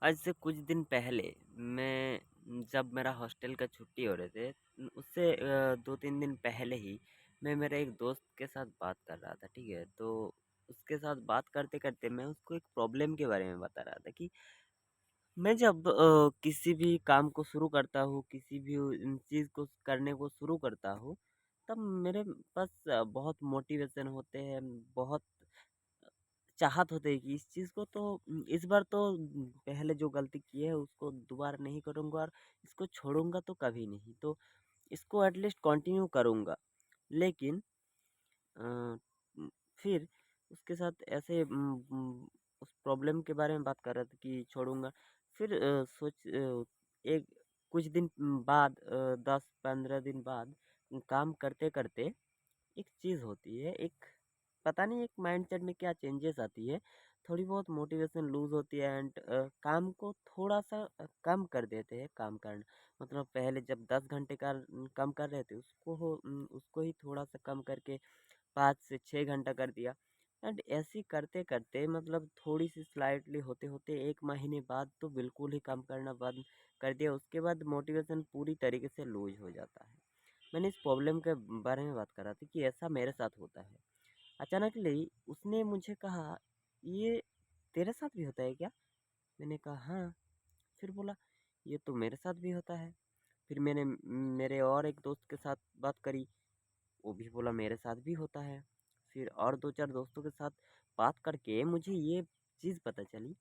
आज से कुछ दिन पहले मैं जब मेरा हॉस्टल का छुट्टी हो रहे थे उससे 2-3 दिन पहले ही मैं मेरे एक दोस्त के साथ बात कर रहा था, ठीक है? तो उसके साथ बात करते-करते मैं उसको एक प्रॉब्लम के बारे में बता रहा था कि मैं जब किसी भी काम को शुरू करता हूँ, किसी भी चीज़ को करने को शुरू करता हूँ, तब मेरे पास बहुत मोटिवेशन होते हैं, बहुत चाहत होती है कि इस चीज़ को तो इस बार तो पहले जो गलती की है उसको दोबारा नहीं करूँगा और इसको छोड़ूँगा तो कभी नहीं। तो इसको एटलीस्ट कंटिन्यू करूँगा। लेकिन अ, उम, फिर उसके साथ ऐसे उस प्रॉब्लम के बारे में बात कर रहा था कि छोड़ूँगा। फिर एक कुछ दिन बाद 10-15 दिन बाद काम करते-करते एक चीज़ होती है, एक पता नहीं एक माइंडसेट में क्या चेंजेस आती है, थोड़ी बहुत मोटिवेशन लूज़ होती है एंड काम को थोड़ा-सा कम कर देते हैं काम करना। मतलब पहले जब 10 घंटे का काम कर रहे थे उसको ही थोड़ा-सा कम करके 5 से 6 घंटा कर दिया एंड ऐसे ही करते-करते मतलब थोड़ी-सी स्लाइटली होते-होते 1 महीने बाद तो बिल्कुल ही काम करना बंद कर दिया। उसके बाद मोटिवेशन पूरी तरीके से लूज़ हो जाता है। मैंने इस प्रॉब्लम के बारे में बात कर रहा था कि ऐसा मेरे साथ होता है। अचानकली उसने मुझे कहा, "ये तेरे साथ भी होता है क्या?" मैंने कहा, "हाँ।" फिर बोला, "ये तो मेरे साथ भी होता है।" फिर मैंने मेरे और एक दोस्त के साथ बात करी, वो भी बोला मेरे साथ भी होता है। फिर और 2-4 दोस्तों के साथ बात करके मुझे ये चीज़ पता चली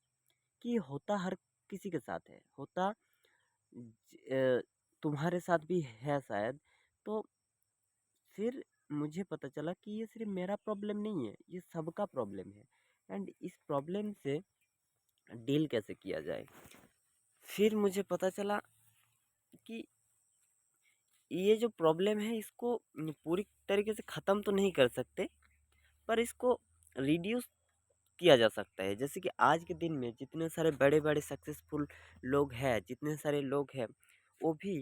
कि होता हर किसी के साथ है। होता तुम्हारे साथ भी है शायद। तो फिर मुझे पता चला कि ये सिर्फ़ मेरा प्रॉब्लम नहीं है, ये सबका प्रॉब्लम है एंड इस प्रॉब्लम से डील कैसे किया जाए। फिर मुझे पता चला कि ये जो प्रॉब्लम है इसको पूरी तरीके से ख़त्म तो नहीं कर सकते, पर इसको रिड्यूस किया जा सकता है। जैसे कि आज के दिन में जितने सारे बड़े-बड़े सक्सेसफुल लोग हैं, जितने सारे लोग हैं, वो भी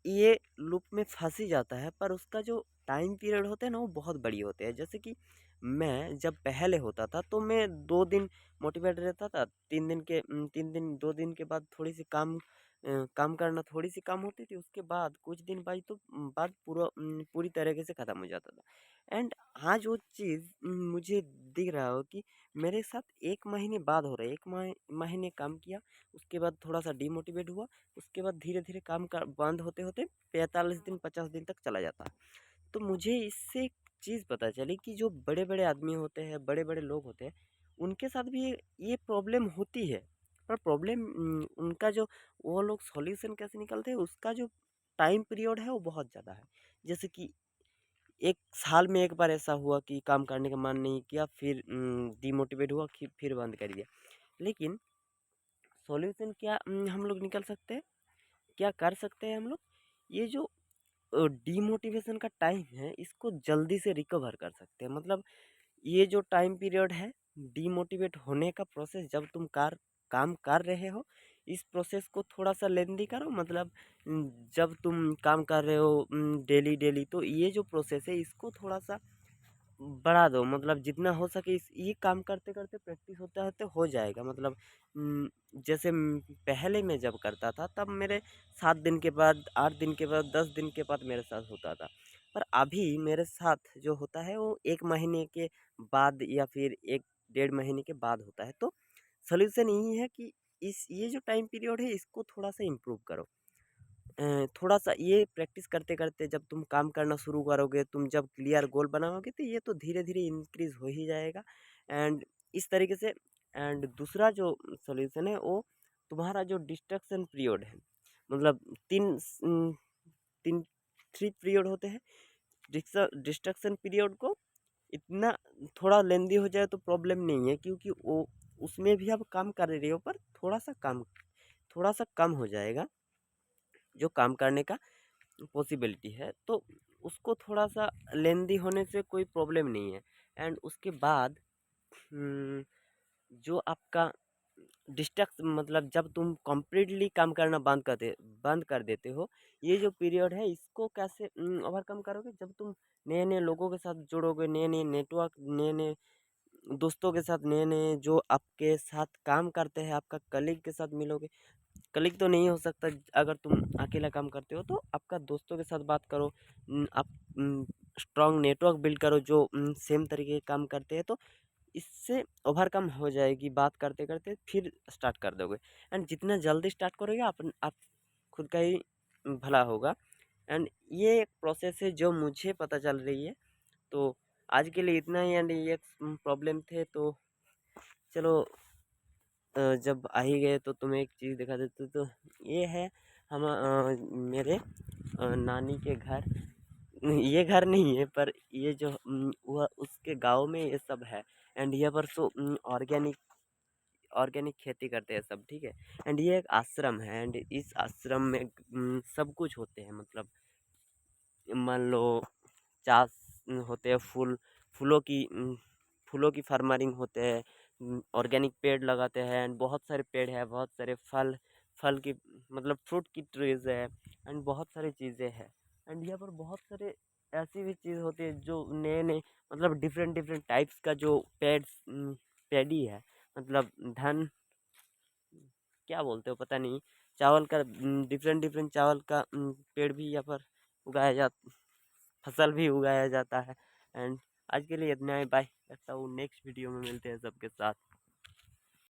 ये लूप में फँस ही जाता है, पर उसका जो टाइम पीरियड होता है ना, वो बहुत बड़ी होते हैं। जैसे कि मैं जब पहले होता था, तो मैं 2 दिन मोटिवेट रहता था, 3 दिन 2 दिन के बाद थोड़ी-सी काम करना थोड़ी-सी काम होती थी, उसके बाद कुछ दिन बाद तो बाद पूरी तरीके से खत्म हो जाता था। एंड आज वो चीज़ मुझे दिख रहा हो कि मेरे साथ 1 महीने बाद हो रहा है। 1 महीने काम किया, उसके बाद थोड़ा-सा डिमोटिवेट हुआ, उसके बाद धीरे-धीरे काम का बंद होते-होते 45 दिन 50 दिन तक चला जाता। तो मुझे इससे एक चीज़ पता चली कि जो बड़े-बड़े आदमी होते हैं, बड़े-बड़े लोग होते हैं, उनके साथ भी ये प्रॉब्लम होती है। पर प्रॉब्लम उनका जो वो लोग सॉल्यूशन कैसे निकालते हैं, उसका जो टाइम पीरियड है वो बहुत ज़्यादा है। जैसे कि 1 साल में 1 बार ऐसा हुआ कि काम करने का मन नहीं किया, फिर डिमोटिवेट हुआ कि फिर बंद कर दिया। लेकिन सॉल्यूशन क्या हम लोग निकाल सकते हैं? क्या कर सकते हैं हम लोग? ये जो डीमोटिवेशन का टाइम है, इसको जल्दी से रिकवर कर सकते हैं। मतलब ये जो टाइम पीरियड है, डीमोटिवेट होने का प्रोसेस जब तुम काम कर रहे हो, इस प्रोसेस को थोड़ा-सा लेंदी करो। मतलब जब तुम काम कर रहे हो डेली-डेली, तो ये जो प्रोसेस है, इसको थोड़ा-सा बढ़ा दो। मतलब जितना हो सके इस ये काम करते-करते प्रैक्टिस होते-होते हो जाएगा। मतलब उम, जैसे पहले मैं जब करता था तब मेरे 7 दिन के बाद, 8 दिन के बाद, 10 दिन के बाद मेरे साथ होता था। पर अभी मेरे साथ जो होता है वो 1 महीने के बाद या फिर 1 डेढ़ महीने के बाद होता है। तो सॉल्यूशन यही है कि इस ये जो टाइम पीरियड है इसको थोड़ा-सा इम्प्रूव करो। थोड़ा-सा ये प्रैक्टिस करते-करते जब तुम काम करना शुरू करोगे, तुम जब क्लियर गोल बनाओगे तो ये तो धीरे-धीरे इंक्रीज़ हो ही जाएगा एंड इस तरीके से। एंड दूसरा जो सॉल्यूशन है वो तुम्हारा जो डिस्ट्रैक्शन पीरियड है, मतलब 3 3 पीरियड होते हैं। डिस्ट्रैक्शन पीरियड को इतना थोड़ा लेंदी हो जाए तो प्रॉब्लम नहीं है, क्योंकि वो उसमें भी आप काम कर रहे हो, पर थोड़ा-सा कम हो जाएगा, जो काम करने का पॉसिबिलिटी है। तो उसको थोड़ा-सा लेंदी होने से कोई प्रॉब्लम नहीं है एंड उसके बाद उम, जो आपका डिस्ट्रैक्ट मतलब जब तुम कंप्लीटली काम करना बंद कर देते हो, ये जो पीरियड है इसको कैसे ओवरकम करोगे? जब तुम नए-नए लोगों के साथ जुड़ोगे, नए-नए नेटवर्क, नए-नए दोस्तों के साथ नए-नए जो आपके साथ काम करते हैं, आपका कलीग के साथ मिलोगे। कलीग तो नहीं हो सकता अगर तुम अकेला काम करते हो, तो आपका दोस्तों के साथ बात करो। आप स्ट्रॉन्ग नेटवर्क बिल्ड करो जो सेम तरीके के काम करते हैं, तो इससे ओवरकम हो जाएगी बात करते-करते, फिर स्टार्ट कर दोगे। एंड जितना जल्दी स्टार्ट करोगे आप खुद का ही भला होगा। एंड ये एक प्रोसेस है जो मुझे पता चल रही है। तो आज के लिए इतना ही। एंड ये प्रॉब्लम थे, तो चलो जब आ ही गए तो तुम्हें एक चीज़ दिखा देते। तो ये है मेरे नानी के घर। ये घर नहीं है, पर ये जो वह उसके गांव में ये सब है। एंड यहाँ पर सो ऑर्गेनिक ऑर्गेनिक खेती करते हैं सब, ठीक है। एंड ये एक आश्रम है। एंड इस आश्रम में सब कुछ होते हैं, मतलब मान लो चास होते हैं, फूलों की फार्मरिंग होते हैं, ऑर्गेनिक पेड़ लगाते हैं। एंड बहुत सारे पेड़ है, बहुत सारे फल फल की मतलब फ्रूट की ट्रीज है। एंड बहुत सारी चीज़ें हैं। एंड यहाँ पर बहुत सारे ऐसी भी चीज़ होती है जो नए नए, मतलब डिफरेंट डिफरेंट टाइप्स का जो पैडी है, मतलब धन क्या बोलते हो पता नहीं, चावल का डिफरेंट डिफरेंट चावल का पेड़ भी यहाँ पर उगाया जा फसल भी उगाया जाता है। एंड आज के लिए इतना ही। बाय, लगता हूँ नेक्स्ट वीडियो में मिलते हैं सबके साथ।